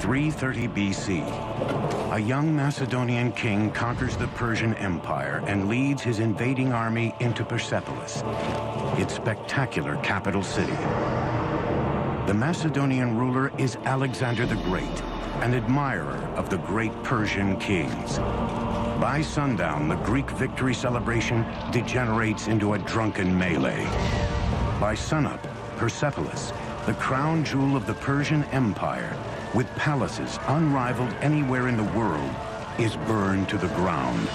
330 BC, a young Macedonian king conquers the Persian Empire and leads his invading army into Persepolis, its spectacular capital city. The Macedonian ruler is Alexander the Great, an admirer of the great Persian kings. By sundown, the Greek victory celebration degenerates into a drunken melee. By sunup, Persepolis, the crown jewel of the Persian Empire, with palaces unrivaled anywhere in the world, is burned to the ground.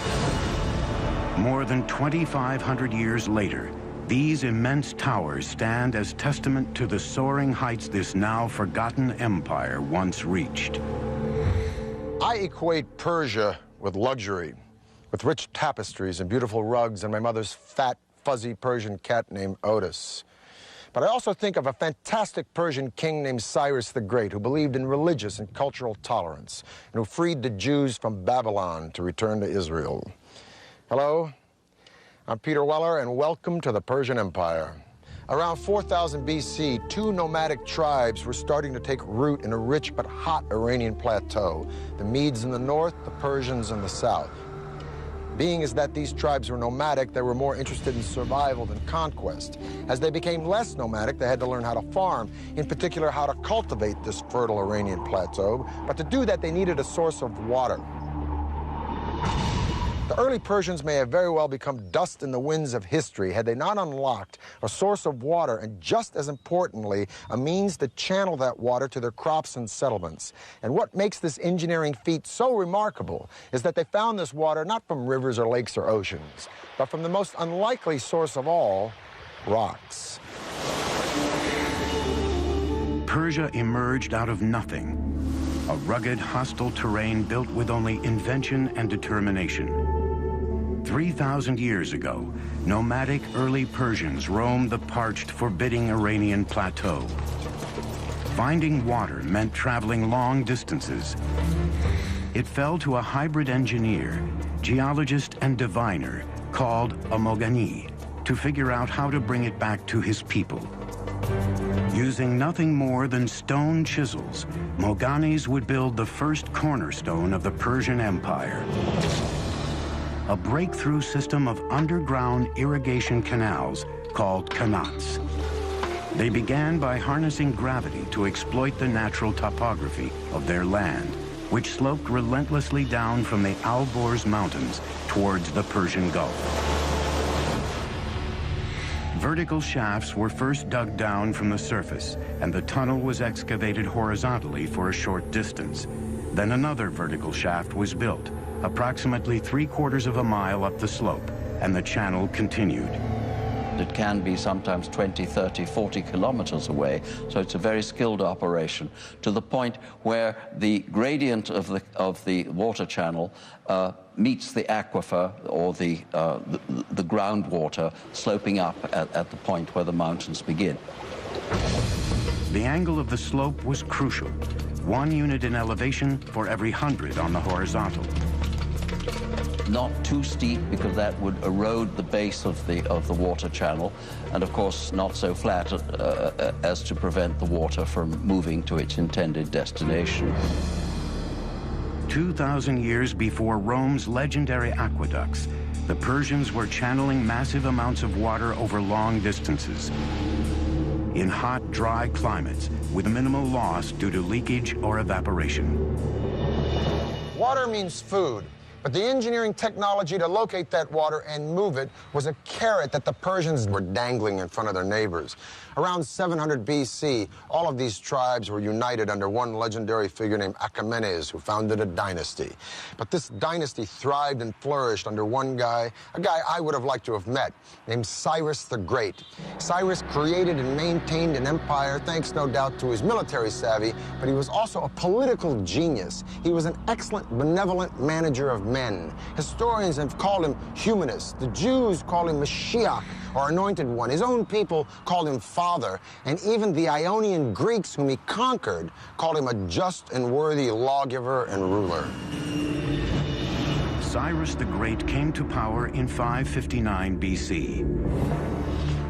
More than 2,500 years later, these immense towers stand as testament to the soaring heights this now forgotten empire once reached. I equate Persia with luxury, with rich tapestries and beautiful rugs and my mother's fat, fuzzy Persian cat named Otis. But I also think of a fantastic Persian king named Cyrus the Great, who believed in religious and cultural tolerance, and who freed the Jews from Babylon to return to Israel. Hello, I'm Peter Weller, and welcome to the Persian Empire. Around 4000 BC, two nomadic tribes were starting to take root in a rich but hot Iranian plateau, the Medes in the north, the Persians in the south. Being as that these tribes were nomadic, they were more interested in survival than conquest. As they became less nomadic, they had to learn how to farm, in particular how to cultivate this fertile Iranian plateau. But to do that, they needed a source of water. The early Persians may have very well become dust in the winds of history had they not unlocked a source of water and, just as importantly, a means to channel that water to their crops and settlements. And what makes this engineering feat so remarkable is that they found this water not from rivers or lakes or oceans, but from the most unlikely source of all, rocks. Persia emerged out of nothing, a rugged, hostile terrain built with only invention and determination. 3,000 years ago, nomadic early Persians roamed the parched, forbidding Iranian plateau. Finding water meant traveling long distances. It fell to a hybrid engineer, geologist and diviner called a Mogani to figure out how to bring it back to his people. Using nothing more than stone chisels, Moganis would build the first cornerstone of the Persian Empire, a breakthrough system of underground irrigation canals called qanats. They began by harnessing gravity to exploit the natural topography of their land, which sloped relentlessly down from the Alborz Mountains towards the Persian Gulf. Vertical shafts were first dug down from the surface, and the tunnel was excavated horizontally for a short distance. Then another vertical shaft was built, approximately 3/4 of a mile up the slope, and the channel continued. It can be sometimes 20, 30, 40 kilometers away, so it's a very skilled operation, to the point where the gradient of the water channel meets the aquifer, or the groundwater, sloping up at the point where the mountains begin. The angle of the slope was crucial. 1 unit in elevation for every 100 on the horizontal. Not too steep, because that would erode the base of the water channel, and of course not so flat as to prevent the water from moving to its intended destination. 2,000 years before Rome's legendary aqueducts, the Persians were channeling massive amounts of water over long distances. In hot, dry climates, with minimal loss due to leakage or evaporation. Water means food. But the engineering technology to locate that water and move it was a carrot that the Persians were dangling in front of their neighbors. Around 700 BC, all of these tribes were united under one legendary figure named Achaemenes, who founded a dynasty. But this dynasty thrived and flourished under one guy, a guy I would have liked to have met, named Cyrus the Great. Cyrus created and maintained an empire thanks, no doubt, to his military savvy, but he was also a political genius. He was an excellent, benevolent manager of men. Historians have called him humanist. The Jews call him Mashiach, or Anointed One. His own people called him Father, and even the Ionian Greeks, whom he conquered, called him a just and worthy lawgiver and ruler. Cyrus the Great came to power in 559 BC.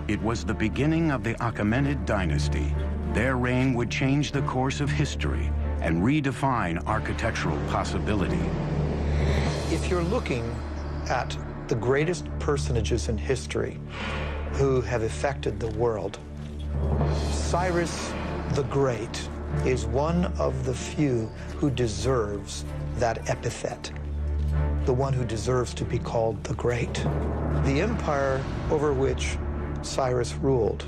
It was the beginning of the Achaemenid dynasty. Their reign would change the course of history, and redefine architectural possibility. If you're looking at the greatest personages in history who have affected the world, Cyrus the Great is one of the few who deserves that epithet, the one who deserves to be called the Great. The empire over which Cyrus ruled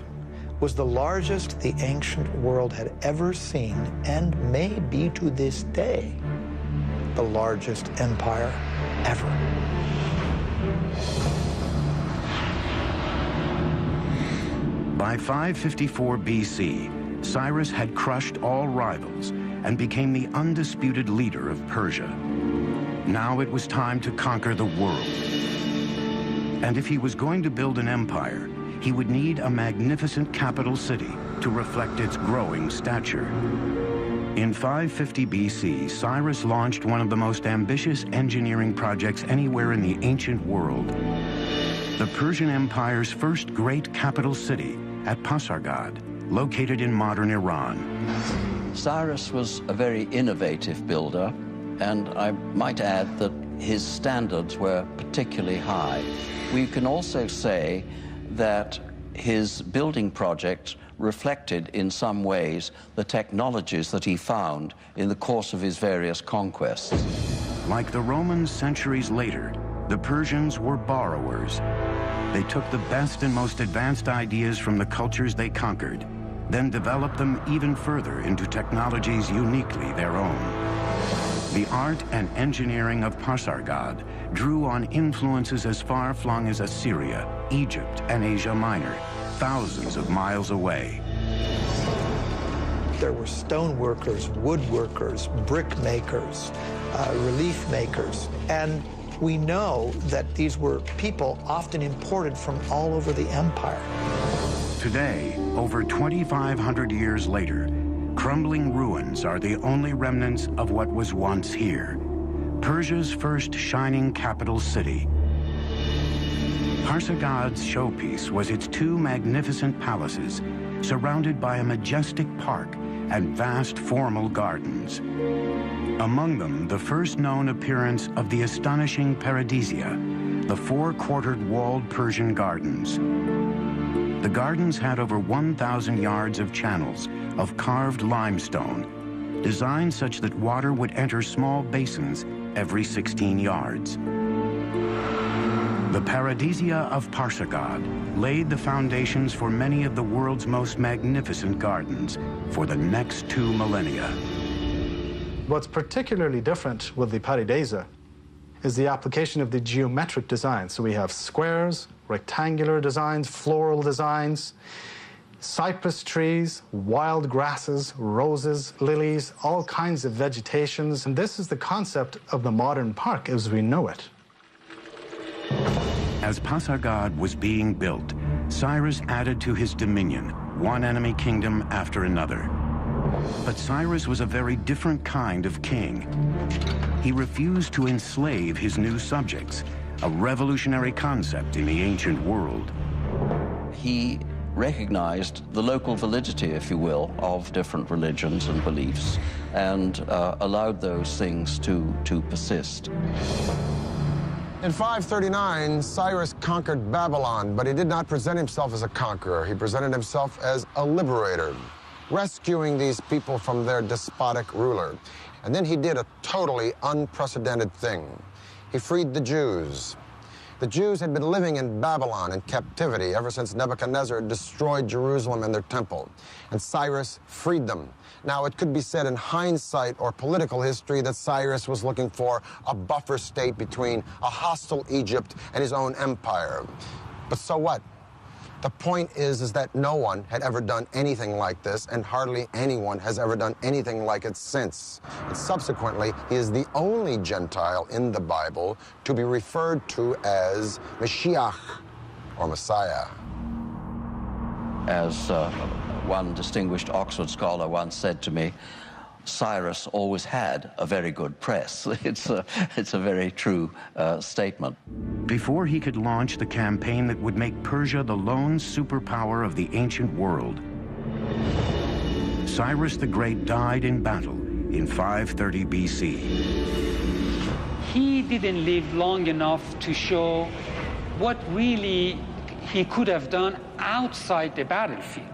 was the largest the ancient world had ever seen, and may be to this day the largest empire ever. By 554 BC, Cyrus had crushed all rivals and became the undisputed leader of Persia. Now it was time to conquer the world. And if he was going to build an empire, he would need a magnificent capital city to reflect its growing stature. In 550 BC, Cyrus launched one of the most ambitious engineering projects anywhere in the ancient world. The Persian Empire's first great capital city at Pasargad, located in modern Iran. Cyrus was a very innovative builder, and I might add that his standards were particularly high. We can also say that his building project reflected in some ways the technologies that he found in the course of his various conquests. Like the Romans centuries later, the Persians were borrowers. They took the best and most advanced ideas from the cultures they conquered, then developed them even further into technologies uniquely their own. The art and engineering of Pasargad drew on influences as far-flung as Assyria, Egypt, and Asia Minor, thousands of miles away. There were stone workers, woodworkers, brick makers, relief makers, and we know that these were people often imported from all over the empire. Today, over 2,500 years later, crumbling ruins are the only remnants of what was once here, Persia's first shining capital city. Pasargad's showpiece was its two magnificent palaces, surrounded by a majestic park and vast formal gardens. Among them, the first known appearance of the astonishing Paradisia, the four-quartered walled Persian gardens. The gardens had over 1,000 yards of channels of carved limestone, designed such that water would enter small basins every 16 yards. The Paradisia of Pasargad laid the foundations for many of the world's most magnificent gardens for the next 2 millennia. What's particularly different with the Paradisia is the application of the geometric design. So we have squares, rectangular designs, floral designs, cypress trees, wild grasses, roses, lilies, all kinds of vegetations. And this is the concept of the modern park as we know it. As Pasargad was being built, Cyrus added to his dominion one enemy kingdom after another. But Cyrus was a very different kind of king. He refused to enslave his new subjects, a revolutionary concept in the ancient world. He recognized the local validity, if you will, of different religions and beliefs, and allowed those things to persist. In 539, Cyrus conquered Babylon, but he did not present himself as a conqueror. He presented himself as a liberator, rescuing these people from their despotic ruler. And then he did a totally unprecedented thing. He freed the Jews. The Jews had been living in Babylon in captivity ever since Nebuchadnezzar destroyed Jerusalem and their temple, and Cyrus freed them. Now, it could be said in hindsight or political history that Cyrus was looking for a buffer state between a hostile Egypt and his own empire. But so what? The point is that no one had ever done anything like this, and hardly anyone has ever done anything like it since. And subsequently, he is the only Gentile in the Bible to be referred to as Mashiach, or Messiah. As one distinguished Oxford scholar once said to me, Cyrus always had a very good press. It's a very true statement. Before he could launch the campaign that would make Persia the lone superpower of the ancient world, Cyrus the Great died in battle in 530 BC. He didn't live long enough to show what really he could have done outside the battlefield.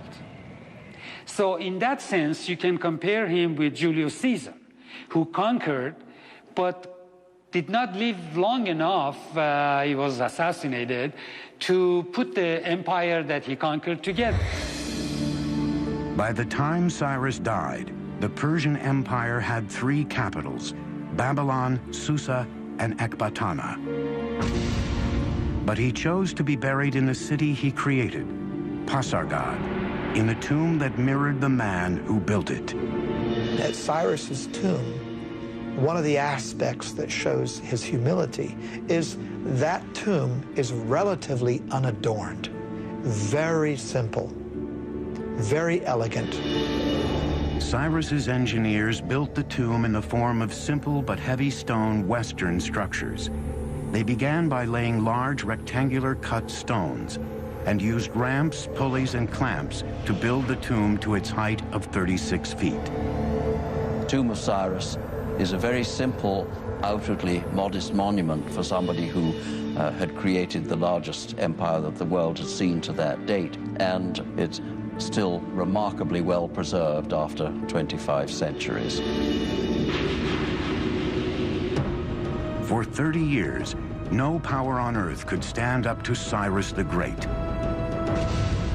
So in that sense, you can compare him with Julius Caesar, who conquered, but did not live long enough, he was assassinated, to put the empire that he conquered together. By the time Cyrus died, the Persian Empire had 3 capitals: Babylon, Susa, and Ecbatana. But he chose to be buried in the city he created, Pasargad, in a tomb that mirrored the man who built it. At Cyrus's tomb, one of the aspects that shows his humility is that tomb is relatively unadorned, very simple, very elegant. Cyrus's engineers built the tomb in the form of simple but heavy stone Western structures. They began by laying large rectangular cut stones and used ramps, pulleys, and clamps to build the tomb to its height of 36 feet. The tomb of Cyrus is a very simple, outwardly modest monument for somebody who had created the largest empire that the world had seen to that date, and it's still remarkably well preserved after 25 centuries. For 30 years, no power on earth could stand up to Cyrus the Great.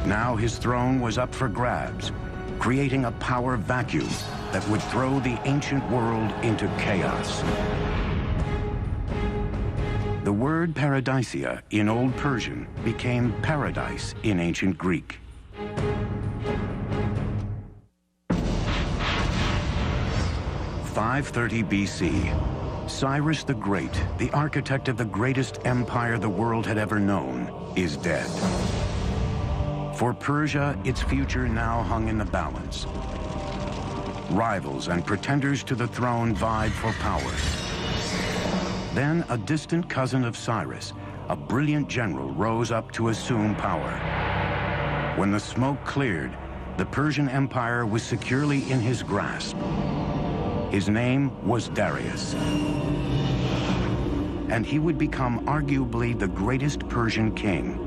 Now his throne was up for grabs, creating a power vacuum that would throw the ancient world into chaos. The word paradisia in Old Persian became paradise in ancient Greek. "530 BC, Cyrus the Great, the architect of the greatest empire the world had ever known, is dead. For Persia, its future now hung in the balance. Rivals and pretenders to the throne vied for power. Then a distant cousin of Cyrus, a brilliant general, rose up to assume power. When the smoke cleared, the Persian Empire was securely in his grasp. His name was Darius. And he would become arguably the greatest Persian king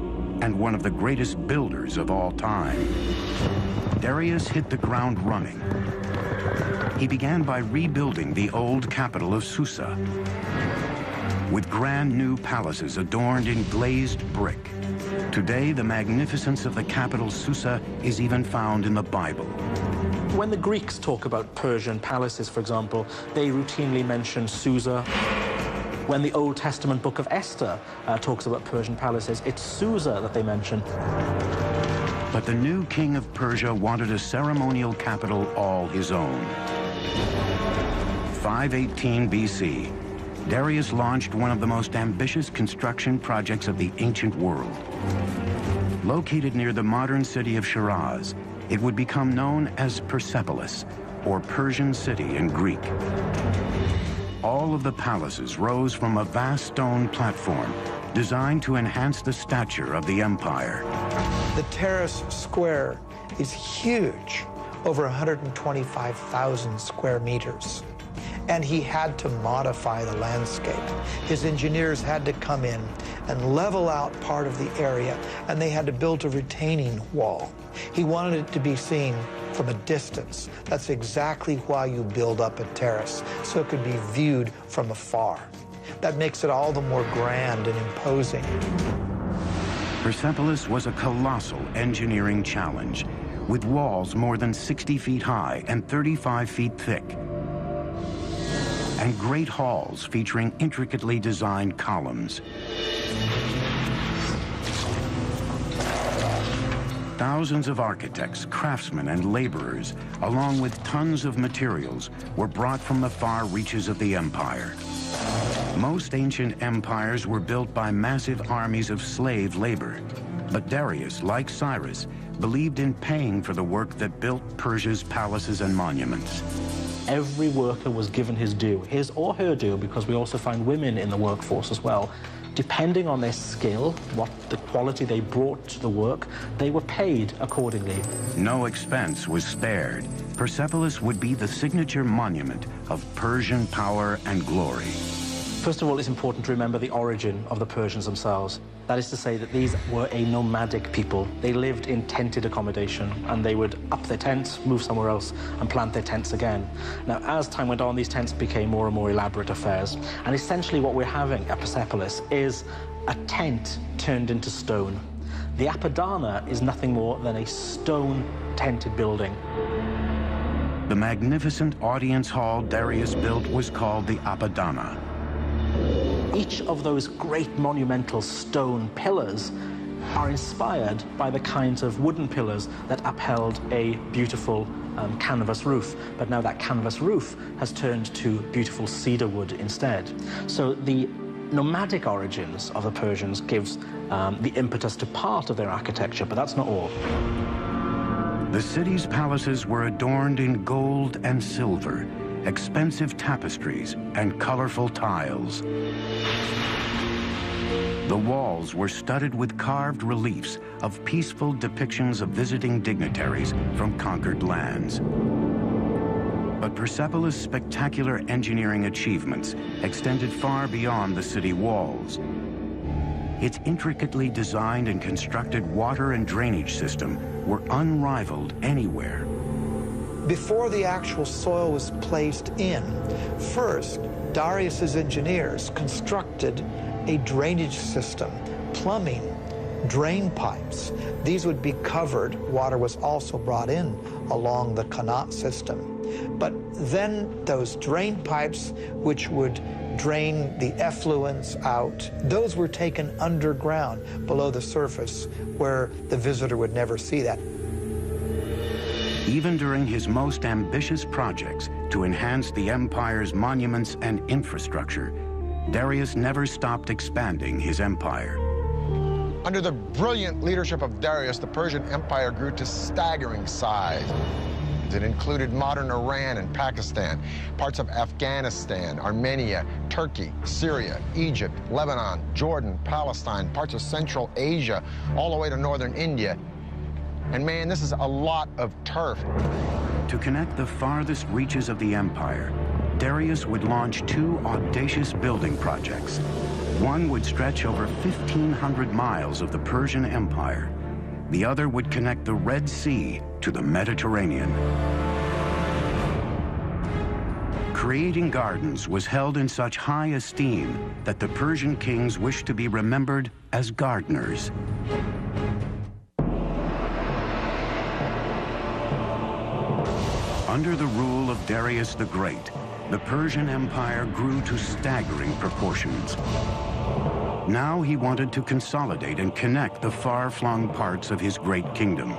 and one of the greatest builders of all time. Darius hit the ground running. He began by rebuilding the old capital of Susa with grand new palaces adorned in glazed brick. Today, the magnificence of the capital Susa is even found in the Bible. When the Greeks talk about Persian palaces, for example, they routinely mention Susa. When the Old Testament book of Esther talks about Persian palaces, it's Susa that they mention. But the new king of Persia wanted a ceremonial capital all his own. 518 BC, Darius launched one of the most ambitious construction projects of the ancient world. Located near the modern city of Shiraz, it would become known as Persepolis, or Persian city in Greek. All of the palaces rose from a vast stone platform designed to enhance the stature of the empire. The terrace square is huge, over 125,000 square meters. And he had to modify the landscape. His engineers had to come in and level out part of the area, and they had to build a retaining wall. He wanted it to be seen from a distance. That's exactly why you build up a terrace, so it could be viewed from afar. That makes it all the more grand and imposing. Persepolis was a colossal engineering challenge, with walls more than 60 feet high and 35 feet thick, and great halls featuring intricately designed columns. Thousands of architects, craftsmen, and laborers, along with tons of materials, were brought from the far reaches of the empire. Most ancient empires were built by massive armies of slave labor. But Darius, like Cyrus, believed in paying for the work that built Persia's palaces and monuments. Every worker was given his due, his or her due, because we also find women in the workforce as well. Depending on their skill, what the quality they brought to the work, they were paid accordingly. No expense was spared, Persepolis would be the signature monument of Persian power and glory. First of all, it's important to remember the origin of the Persians themselves. That is to say that these were a nomadic people. They lived in tented accommodation, and they would up their tents, move somewhere else, and plant their tents again. Now, as time went on, these tents became more and more elaborate affairs. And essentially what we're having at Persepolis is a tent turned into stone. The Apadana is nothing more than a stone-tented building. The magnificent audience hall Darius built was called the Apadana. Each of those great monumental stone pillars are inspired by the kinds of wooden pillars that upheld a beautiful canvas roof. But now that canvas roof has turned to beautiful cedar wood instead. So the nomadic origins of the Persians gives the impetus to part of their architecture, but that's not all. The city's palaces were adorned in gold and silver, expensive tapestries, and colorful tiles. The walls were studded with carved reliefs of peaceful depictions of visiting dignitaries from conquered lands. But Persepolis' spectacular engineering achievements extended far beyond the city walls. Its intricately designed and constructed water and drainage system were unrivaled anywhere. Before the actual soil was placed in, first, Darius's engineers constructed a drainage system, plumbing, drain pipes. These would be covered. Water was also brought in along the Qanat system. But then those drain pipes, which would drain the effluents out, those were taken underground below the surface where the visitor would never see that. Even during his most ambitious projects to enhance the empire's monuments and infrastructure, Darius never stopped expanding his empire. Under the brilliant leadership of Darius, the Persian Empire grew to staggering size. It included modern Iran and Pakistan, parts of Afghanistan, Armenia, Turkey, Syria, Egypt, Lebanon, Jordan, Palestine, parts of Central Asia, all the way to northern India. And man, this is a lot of turf. To connect the farthest reaches of the empire, Darius would launch two audacious building projects. One would stretch over 1,500 miles of the Persian Empire. The other would connect the Red Sea to the Mediterranean. Creating gardens was held in such high esteem that the Persian kings wished to be remembered as gardeners. Under the rule of Darius the Great, the Persian Empire grew to staggering proportions. Now he wanted to consolidate and connect the far-flung parts of his great kingdom.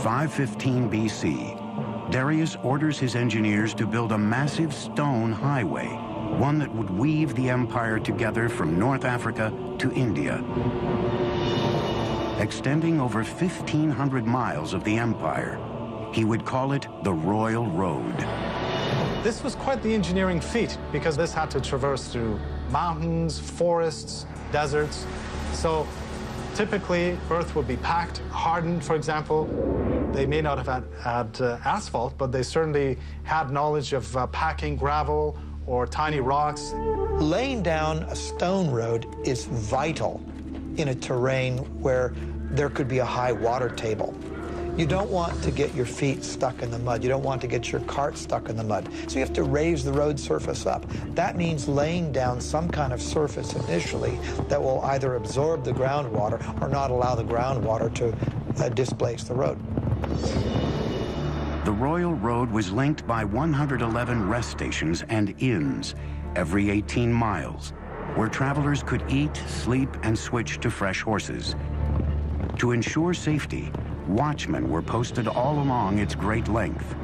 515 BC, Darius orders his engineers to build a massive stone highway, one that would weave the empire together from North Africa to India. Extending over 1,500 miles of the empire, he would call it the Royal Road. This was quite the engineering feat because this had to traverse through mountains, forests, deserts. So typically, earth would be packed, hardened, for example. They may not have had asphalt, but they certainly had knowledge of packing gravel or tiny rocks. Laying down a stone road is vital in a terrain where there could be a high water table. You don't want to get your feet stuck in the mud. You don't want to get your cart stuck in the mud. So you have to raise the road surface up. That means laying down some kind of surface initially that will either absorb the groundwater or not allow the groundwater to displace the road. The Royal Road was linked by 111 rest stations and inns every 18 miles, where travelers could eat, sleep, and switch to fresh horses. To ensure safety, watchmen were posted all along its great length.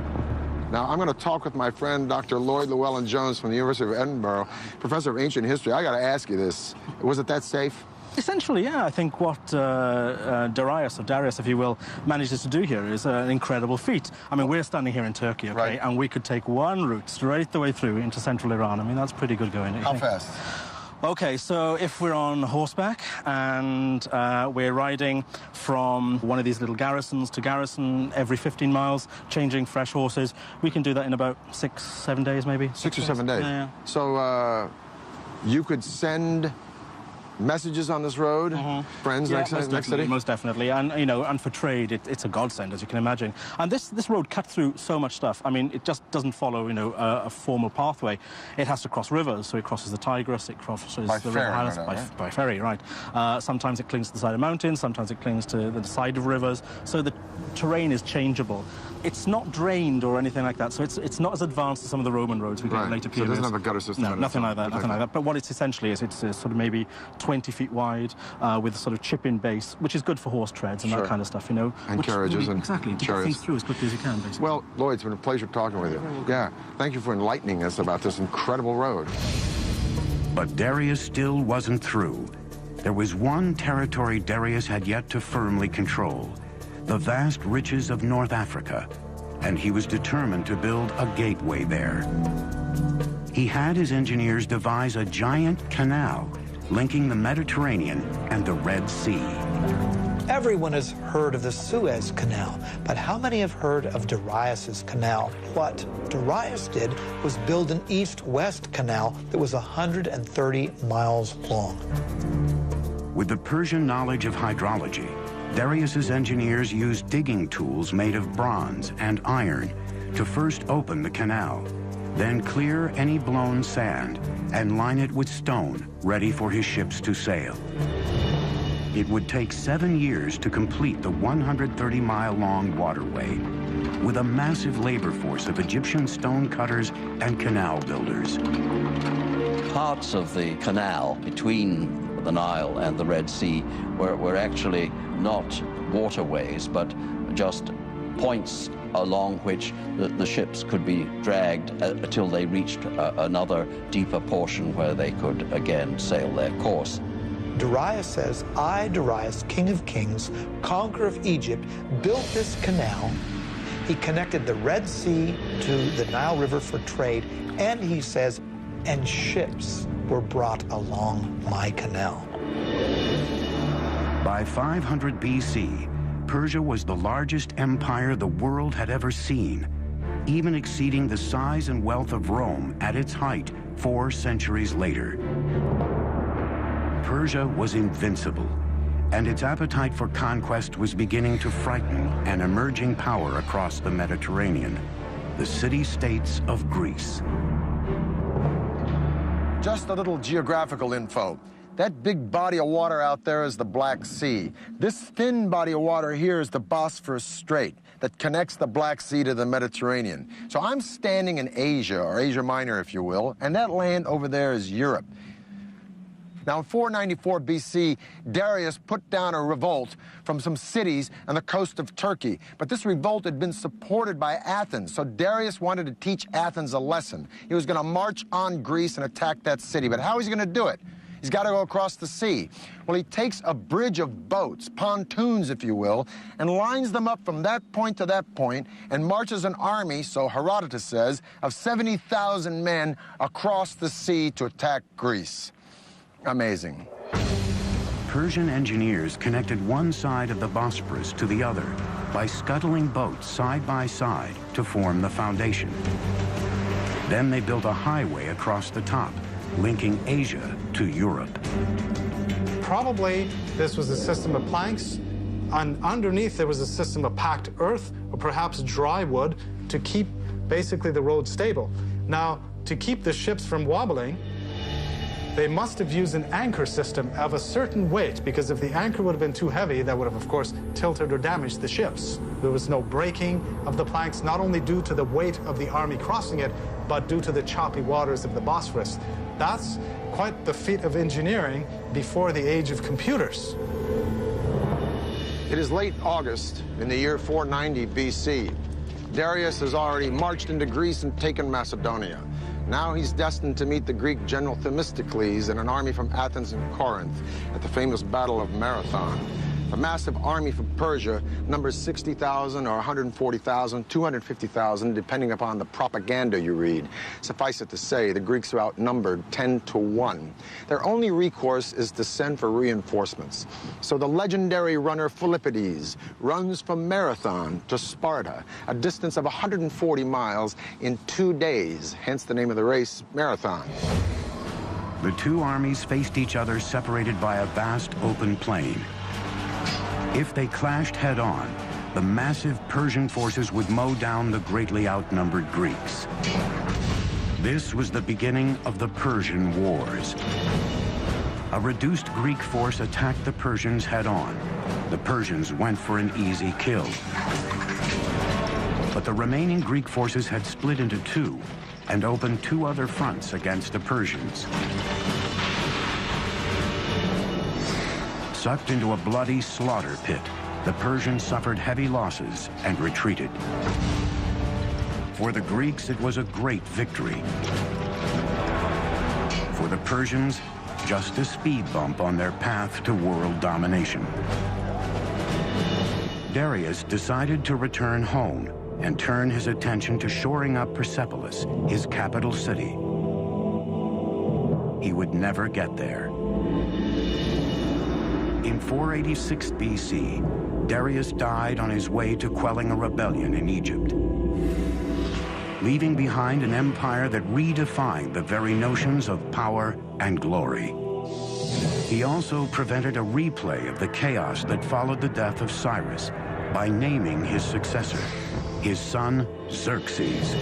Now, I'm going to talk with my friend, Dr. Lloyd Llewellyn-Jones from the University of Edinburgh, professor of ancient history. I got to ask you this. Was it that safe? Essentially, yeah. I think what Darius, if you will, manages to do here is an incredible feat. I mean, we're standing here in Turkey, okay, right, and we could take one route straight the way through into central Iran. I mean, that's pretty good going. How fast? Okay, so if we're on horseback and we're riding from one of these little garrisons to garrison every 15 miles, changing fresh horses, we can do that in about 6-7 days, maybe. 6 or 7 days? Yeah. So you could send messages on this road, friends next city? Most definitely, and you know, and for trade, it's a godsend, as you can imagine. And this road cut through so much stuff. I mean, it just doesn't follow, you know, a formal pathway. It has to cross rivers, so it crosses the Tigris, it crosses the River Highlands by ferry, right? Sometimes it clings to the side of mountains, sometimes it clings to the side of rivers. So the terrain is changeable. It's not drained or anything like that, so it's not as advanced as some of the Roman roads we get in later periods. So it doesn't have a gutter system? No, nothing like that, nothing like that. But what it's essentially is, it's sort of maybe 20 feet wide with a sort of chip-in base, which is good for horse treads and that kind of stuff, you know. And carriages and exactly, to get things through as quickly as you can, basically. Well, Lloyd, it's been a pleasure talking with you. Yeah, thank you for enlightening us about this incredible road. But Darius still wasn't through. There was one territory Darius had yet to firmly control, the vast riches of North Africa, and he was determined to build a gateway there. He had his engineers devise a giant canal linking the Mediterranean and the Red Sea. Everyone has heard of the Suez Canal, but how many have heard of Darius's canal? What Darius did was build an east-west canal that was 130 miles long. With the Persian knowledge of hydrology, Darius's engineers used digging tools made of bronze and iron to first open the canal, then clear any blown sand and line it with stone ready for his ships to sail. It would take 7 years to complete the 130-mile-long waterway, with a massive labor force of Egyptian stone cutters and canal builders. Parts of the canal between the Nile and the Red Sea were actually not waterways, but just points along which the ships could be dragged until they reached another deeper portion where they could again sail their course. Darius says, I, Darius, king of kings, conqueror of Egypt, built this canal. He connected the Red Sea to the Nile River for trade, and he says, and ships were brought along my canal. By 500 BC, Persia was the largest empire the world had ever seen, even exceeding the size and wealth of Rome at its height 4 centuries later. Persia was invincible, and its appetite for conquest was beginning to frighten an emerging power across the Mediterranean, the city-states of Greece. Just a little geographical info. That big body of water out there is the Black Sea. This thin body of water here is the Bosphorus Strait that connects the Black Sea to the Mediterranean. So I'm standing in Asia, or Asia Minor, if you will, and that land over there is Europe. Now, in 494 BC, Darius put down a revolt from some cities on the coast of Turkey. But this revolt had been supported by Athens, so Darius wanted to teach Athens a lesson. He was going to march on Greece and attack that city. But how is he going to do it? He's got to go across the sea. Well, he takes a bridge of boats, pontoons, if you will, and lines them up from that point to that point and marches an army, so Herodotus says, of 70,000 men across the sea to attack Greece. Amazing. Persian engineers connected one side of the Bosporus to the other by scuttling boats side by side to form the foundation. Then they built a highway across the top, linking Asia to Europe. Probably this was a system of planks, and underneath there was a system of packed earth or perhaps dry wood to keep basically the road stable. Now, to keep the ships from wobbling, they must have used an anchor system of a certain weight, because if the anchor would have been too heavy, that would have, of course, tilted or damaged the ships. There was no breaking of the planks, not only due to the weight of the army crossing it, but due to the choppy waters of the Bosphorus. That's quite the feat of engineering before the age of computers. It is late August in the year 490 BC. Darius has already marched into Greece and taken Macedonia. Now he's destined to meet the Greek general Themistocles and an army from Athens and Corinth at the famous Battle of Marathon. The massive army for Persia numbers 60,000 or 140,000, 250,000, depending upon the propaganda you read. Suffice it to say, the Greeks are outnumbered 10 to 1. Their only recourse is to send for reinforcements. So the legendary runner Philippides runs from Marathon to Sparta, a distance of 140 miles in 2 days, hence the name of the race, Marathon. The two armies faced each other separated by a vast open plain. If they clashed head-on, the massive Persian forces would mow down the greatly outnumbered Greeks. This was the beginning of the Persian Wars. A reduced Greek force attacked the Persians head-on. The Persians went for an easy kill. But the remaining Greek forces had split into two and opened two other fronts against the Persians. Sucked into a bloody slaughter pit, the Persians suffered heavy losses and retreated. For the Greeks, it was a great victory. For the Persians, just a speed bump on their path to world domination. Darius decided to return home and turn his attention to shoring up Persepolis, his capital city. He would never get there. In 486 BC, Darius died on his way to quelling a rebellion in Egypt, leaving behind an empire that redefined the very notions of power and glory. He also prevented a replay of the chaos that followed the death of Cyrus by naming his successor, his son Xerxes.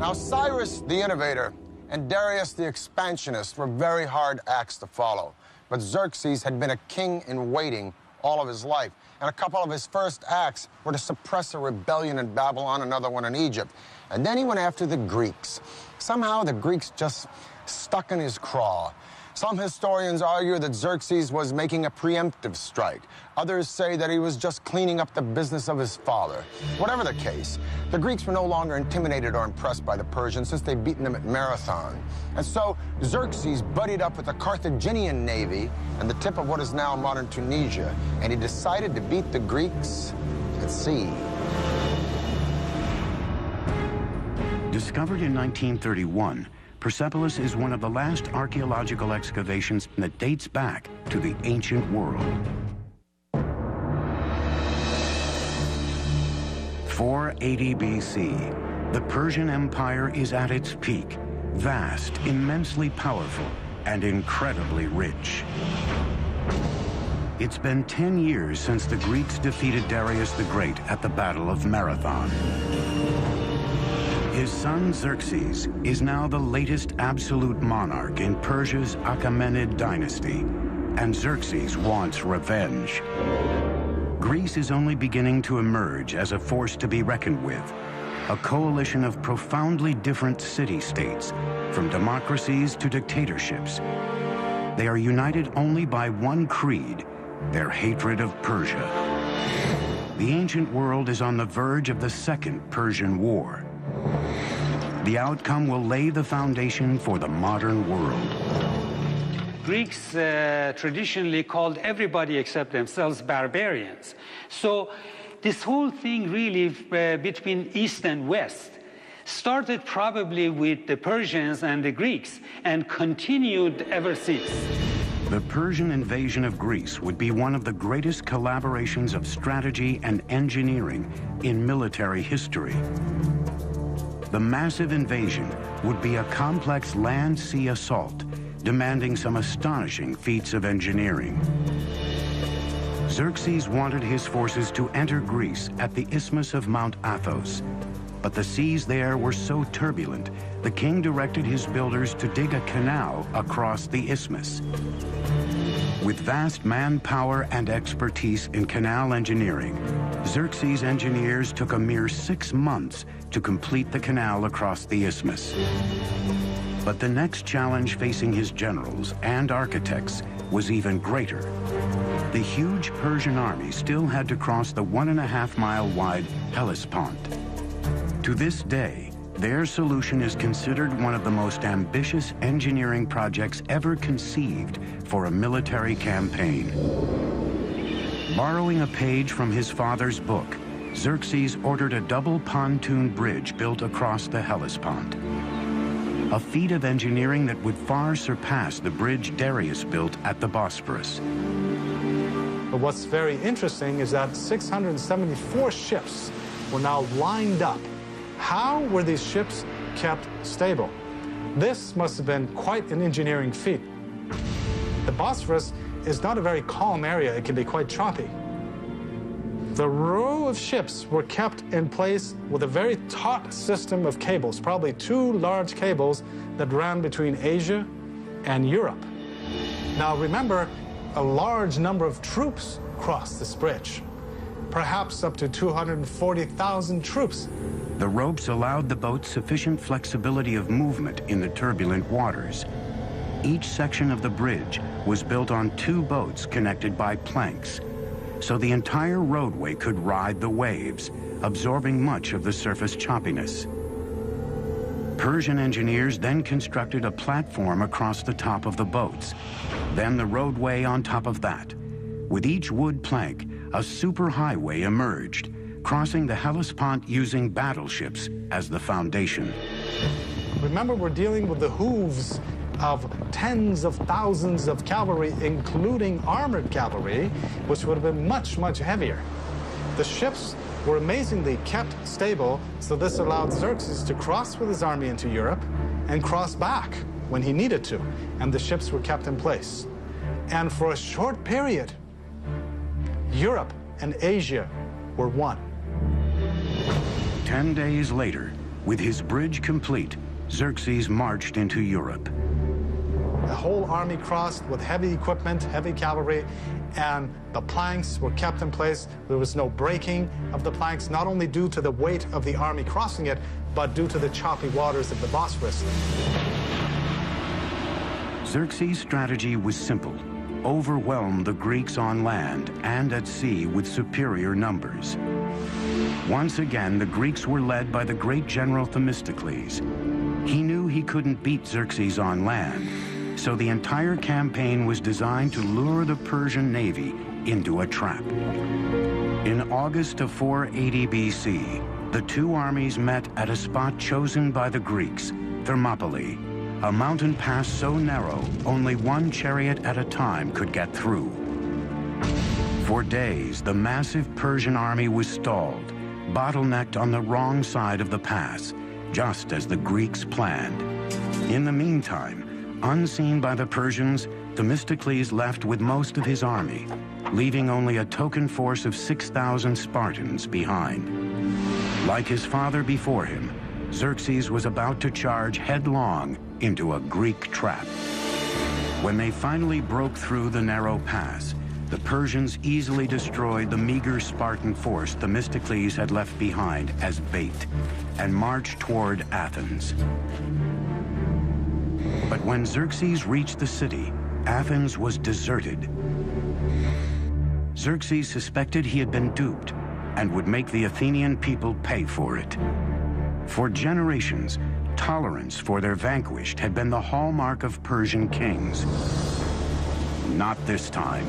Now, Cyrus the innovator and Darius the expansionist were very hard acts to follow. But Xerxes had been a king in waiting all of his life. And a couple of his first acts were to suppress a rebellion in Babylon, another one in Egypt. And then he went after the Greeks. Somehow the Greeks just stuck in his craw. Some historians argue that Xerxes was making a preemptive strike. Others say that he was just cleaning up the business of his father. Whatever the case, the Greeks were no longer intimidated or impressed by the Persians since they'd beaten them at Marathon. And so Xerxes buddied up with the Carthaginian navy and the tip of what is now modern Tunisia, and he decided to beat the Greeks at sea. Discovered in 1931, Persepolis is one of the last archaeological excavations that dates back to the ancient world. 480 BC, the Persian Empire is at its peak, vast, immensely powerful, and incredibly rich. It's been 10 years since the Greeks defeated Darius the Great at the Battle of Marathon. His son Xerxes is now the latest absolute monarch in Persia's Achaemenid dynasty, and Xerxes wants revenge. Greece is only beginning to emerge as a force to be reckoned with, a coalition of profoundly different city-states, from democracies to dictatorships. They are united only by one creed, their hatred of Persia. The ancient world is on the verge of the Second Persian War. The outcome will lay the foundation for the modern world. Greeks traditionally called everybody except themselves barbarians. So this whole thing really between East and West started probably with the Persians and the Greeks and continued ever since. The Persian invasion of Greece would be one of the greatest collaborations of strategy and engineering in military history. The massive invasion would be a complex land-sea assault, demanding some astonishing feats of engineering. Xerxes wanted his forces to enter Greece at the isthmus of Mount Athos, but the seas there were so turbulent, the king directed his builders to dig a canal across the isthmus. With vast manpower and expertise in canal engineering, Xerxes' engineers took a mere 6 months to complete the canal across the isthmus. But the next challenge facing his generals and architects was even greater. The huge Persian army still had to cross the 1.5-mile wide Hellespont. To this day, Their solution is considered one of the most ambitious engineering projects ever conceived for a military campaign. Borrowing a page from his father's book, Xerxes ordered a double pontoon bridge built across the Hellespont. A feat of engineering that would far surpass the bridge Darius built at the Bosphorus. But what's very interesting is that 674 ships were now lined up. How were these ships kept stable? This must have been quite an engineering feat. The Bosphorus is not a very calm area. It can be quite choppy. The row of ships were kept in place with a very taut system of cables, probably 2 large cables that ran between Asia and Europe. Now remember, a large number of troops crossed this bridge, perhaps up to 240,000 troops. The ropes allowed the boat sufficient flexibility of movement in the turbulent waters. Each section of the bridge was built on 2 boats connected by planks, so the entire roadway could ride the waves, absorbing much of the surface choppiness. Persian engineers then constructed a platform across the top of the boats, then the roadway on top of that. With each wood plank, a superhighway emerged, crossing the Hellespont using battleships as the foundation. Remember, we're dealing with the hooves of tens of thousands of cavalry, including armored cavalry, which would have been much, much heavier. The ships were amazingly kept stable, so this allowed Xerxes to cross with his army into Europe and cross back when he needed to, and the ships were kept in place. And for a short period, Europe and Asia were one. 10 days later, with his bridge complete, Xerxes marched into Europe. The whole army crossed with heavy equipment, heavy cavalry, and the planks were kept in place. There was no breaking of the planks, not only due to the weight of the army crossing it, but due to the choppy waters of the Bosphorus. Xerxes' strategy was simple: overwhelm the Greeks on land and at sea with superior numbers. Once again, the Greeks were led by the great general Themistocles. He knew he couldn't beat Xerxes on land, so the entire campaign was designed to lure the Persian navy into a trap. In August of 480 BC, the 2 armies met at a spot chosen by the Greeks, Thermopylae, a mountain pass so narrow only 1 chariot at a time could get through. For days, the massive Persian army was stalled, bottlenecked on the wrong side of the pass, just as the Greeks planned. In the meantime, unseen by the Persians, Themistocles left with most of his army, leaving only a token force of 6,000 Spartans behind. Like his father before him, Xerxes was about to charge headlong into a Greek trap. When they finally broke through the narrow pass, the Persians easily destroyed the meager Spartan force Themistocles had left behind as bait and marched toward Athens. But when Xerxes reached the city, Athens was deserted. Xerxes suspected he had been duped and would make the Athenian people pay for it. For generations, tolerance for their vanquished had been the hallmark of Persian kings. Not this time.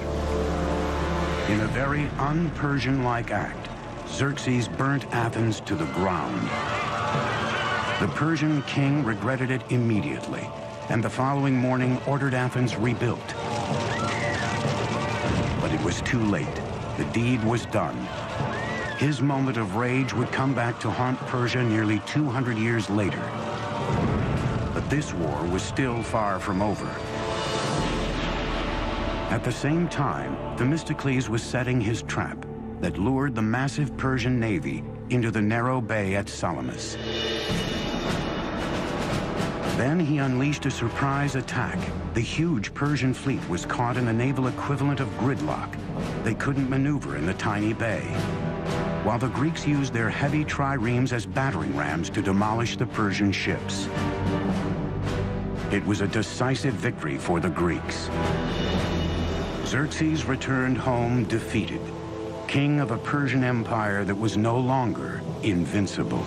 In a very un-Persian-like act, Xerxes burnt Athens to the ground. The Persian king regretted it immediately, and the following morning ordered Athens rebuilt. But it was too late. The deed was done. His moment of rage would come back to haunt Persia nearly 200 years later. But this war was still far from over. At the same time, Themistocles was setting his trap that lured the massive Persian navy into the narrow bay at Salamis. Then he unleashed a surprise attack. The huge Persian fleet was caught in the naval equivalent of gridlock. They couldn't maneuver in the tiny bay, while the Greeks used their heavy triremes as battering rams to demolish the Persian ships. It was a decisive victory for the Greeks. Xerxes returned home defeated, king of a Persian empire that was no longer invincible.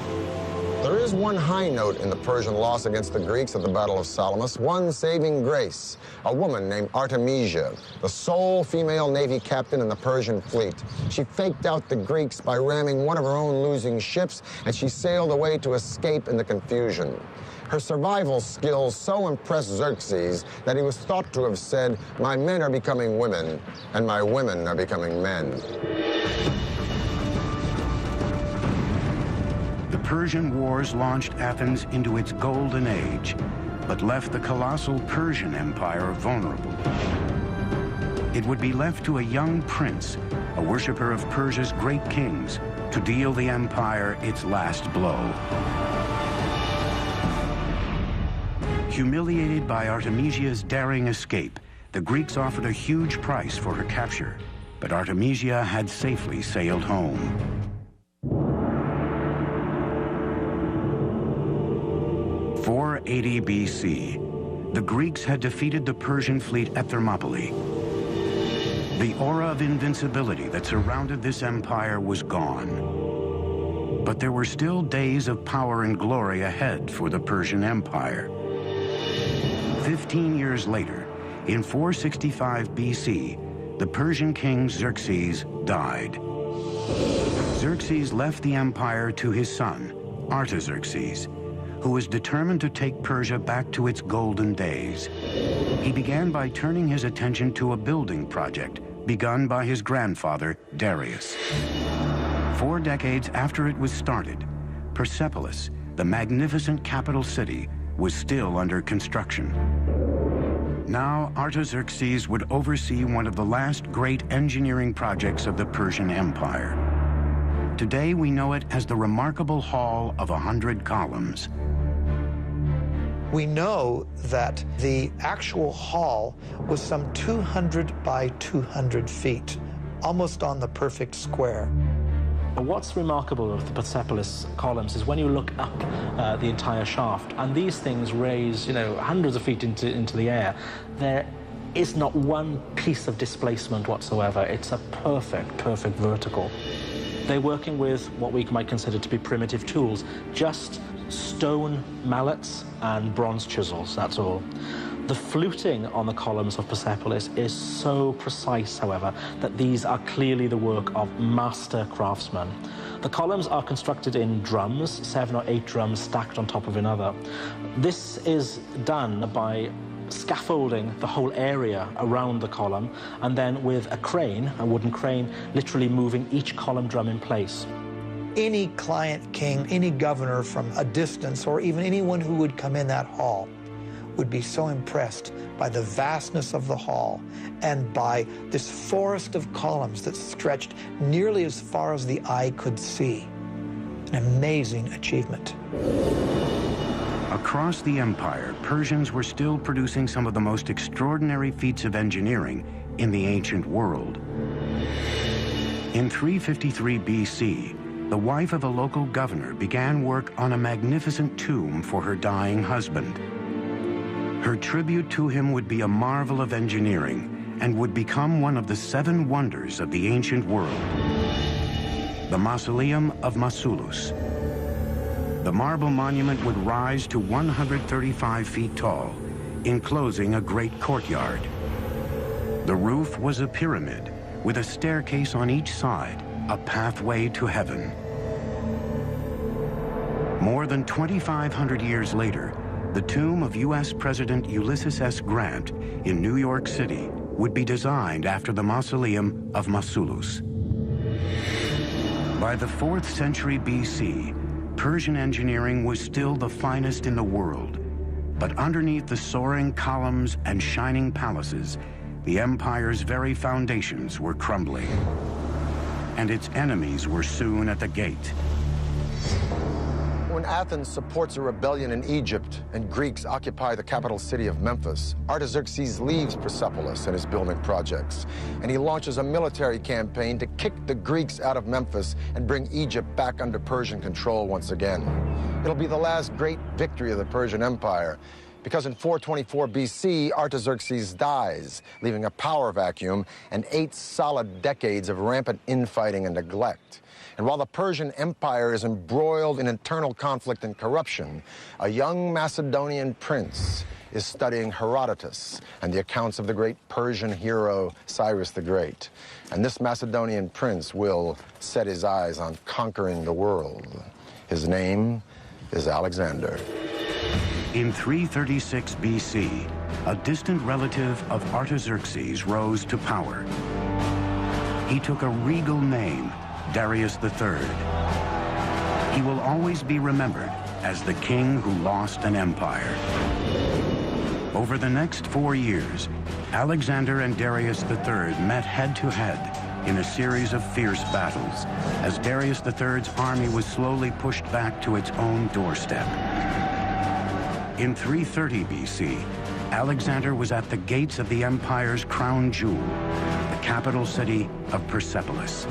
There is one high note in the Persian loss against the Greeks at the Battle of Salamis, one saving grace, a woman named Artemisia, the sole female Navy captain in the Persian fleet. She faked out the Greeks by ramming one of her own losing ships, and she sailed away to escape in the confusion. Her survival skills so impressed Xerxes that he was thought to have said, "My men are becoming women, and my women are becoming men." The Persian Wars launched Athens into its golden age, but left the colossal Persian Empire vulnerable. It would be left to a young prince, a worshiper of Persia's great kings, to deal the empire its last blow. Humiliated by Artemisia's daring escape, the Greeks offered a huge price for her capture, but Artemisia had safely sailed home. In 480 BC, the Greeks had defeated the Persian fleet at Thermopylae. The aura of invincibility that surrounded this empire was gone. But there were still days of power and glory ahead for the Persian Empire. 15 years later, in 465 BC, the Persian king Xerxes died. Xerxes left the empire to his son, Artaxerxes, who was determined to take Persia back to its golden days. He began by turning his attention to a building project begun by his grandfather, Darius. 4 decades after it was started, Persepolis, the magnificent capital city, was still under construction. Now, Artaxerxes would oversee one of the last great engineering projects of the Persian Empire. Today, we know it as the remarkable Hall of 100 Columns. We know that the actual hall was some 200 by 200 feet, almost on the perfect square. What's remarkable of the Persepolis columns is when you look up the entire shaft, and these things raise, hundreds of feet into the air, there is not one piece of displacement whatsoever. It's a perfect vertical. They're working with what we might consider to be primitive tools, just stone mallets and bronze chisels, that's all. The fluting on the columns of Persepolis is so precise, however, that these are clearly the work of master craftsmen. The columns are constructed in drums, 7 or 8 drums stacked on top of another. This is done by scaffolding the whole area around the column, and then with a crane, a wooden crane, literally moving each column drum in place. Any client king, any governor from a distance, or even anyone who would come in that hall, would be so impressed by the vastness of the hall and by this forest of columns that stretched nearly as far as the eye could see. An amazing achievement. Across the empire, Persians were still producing some of the most extraordinary feats of engineering in the ancient world. In 353 BC, the wife of a local governor began work on a magnificent tomb for her dying husband. Her tribute to him would be a marvel of engineering and would become one of the 7 wonders of the ancient world. The Mausoleum of Mausolus. The marble monument would rise to 135 feet tall, enclosing a great courtyard. The roof was a pyramid with a staircase on each side, a pathway to heaven. More than 2,500 years later, the tomb of U.S. President Ulysses S. Grant in New York City would be designed after the Mausoleum of Mausolus. By the 4th century BC, Persian engineering was still the finest in the world. But underneath the soaring columns and shining palaces, the empire's very foundations were crumbling. And its enemies were soon at the gate. When Athens supports a rebellion in Egypt and Greeks occupy the capital city of Memphis, Artaxerxes leaves Persepolis and his building projects, and he launches a military campaign to kick the Greeks out of Memphis and bring Egypt back under Persian control once again. It'll be the last great victory of the Persian Empire, because in 424 BC, Artaxerxes dies, leaving a power vacuum and 8 solid decades of rampant infighting and neglect. And And while the Persian Empire is embroiled in internal conflict and corruption, a young Macedonian prince is studying Herodotus and the accounts of the great Persian hero Cyrus the Great. And this Macedonian prince will set his eyes on conquering the world. His name is Alexander. In 336 BC, a distant relative of Artaxerxes rose to power. He took a regal name, Darius III. He will always be remembered as the king who lost an empire. Over the next 4 years, Alexander and Darius III met head-to-head in a series of fierce battles as Darius III's army was slowly pushed back to its own doorstep. In 330 BC, Alexander was at the gates of the empire's crown jewel, the capital city of Persepolis.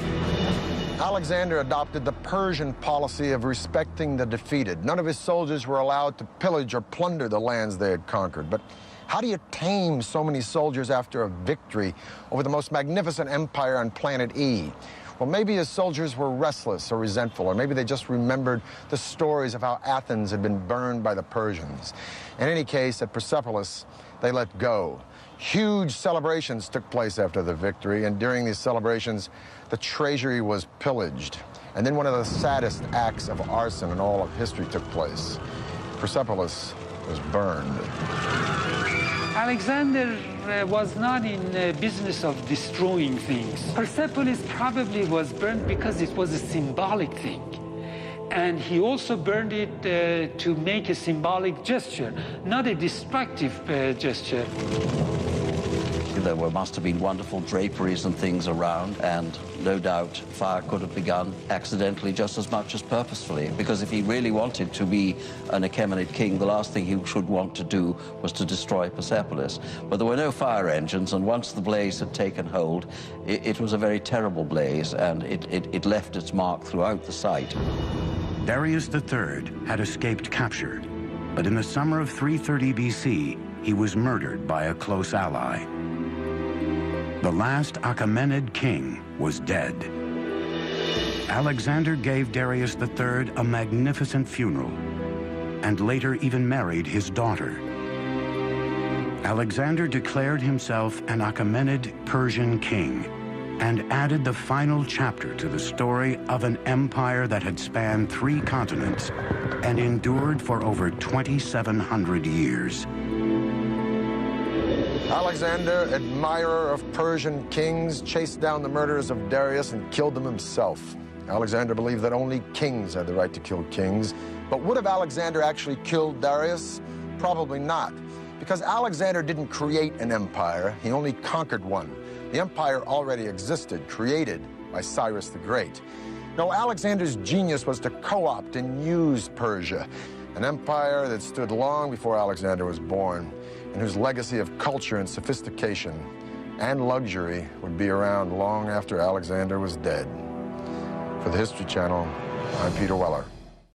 Alexander adopted the Persian policy of respecting the defeated. None of his soldiers were allowed to pillage or plunder the lands they had conquered. But how do you tame so many soldiers after a victory over the most magnificent empire on planet E? Well, maybe his soldiers were restless or resentful, or maybe they just remembered the stories of how Athens had been burned by the Persians. In any case, at Persepolis, they let go. Huge celebrations took place after the victory, and during these celebrations, the treasury was pillaged. And then one of the saddest acts of arson in all of history took place. Persepolis was burned. Alexander was not in the business of destroying things. Persepolis probably was burned because it was a symbolic thing. And he also burned it to make a symbolic gesture, not a destructive gesture. There must have been wonderful draperies and things around, and no doubt fire could have begun accidentally just as much as purposefully, because if he really wanted to be an Achaemenid king, the last thing he should want to do was to destroy Persepolis. But there were no fire engines, and once the blaze had taken hold, it was a very terrible blaze, and it left its mark throughout the site. Darius III had escaped capture, but in the summer of 330 BC, he was murdered by a close ally. The last Achaemenid king was dead. Alexander gave Darius III a magnificent funeral and later even married his daughter. Alexander declared himself an Achaemenid Persian king and added the final chapter to the story of an empire that had spanned 3 continents and endured for over 2,700 years. Alexander, admirer of Persian kings, chased down the murderers of Darius and killed them himself. Alexander believed that only kings had the right to kill kings. But would have Alexander actually killed Darius? Probably not, because Alexander didn't create an empire, he only conquered one. The empire already existed, created by Cyrus the Great. No, Alexander's genius was to co-opt and use Persia, an empire that stood long before Alexander was born, and whose legacy of culture and sophistication and luxury would be around long after Alexander was dead. For the History Channel, I'm Peter Weller.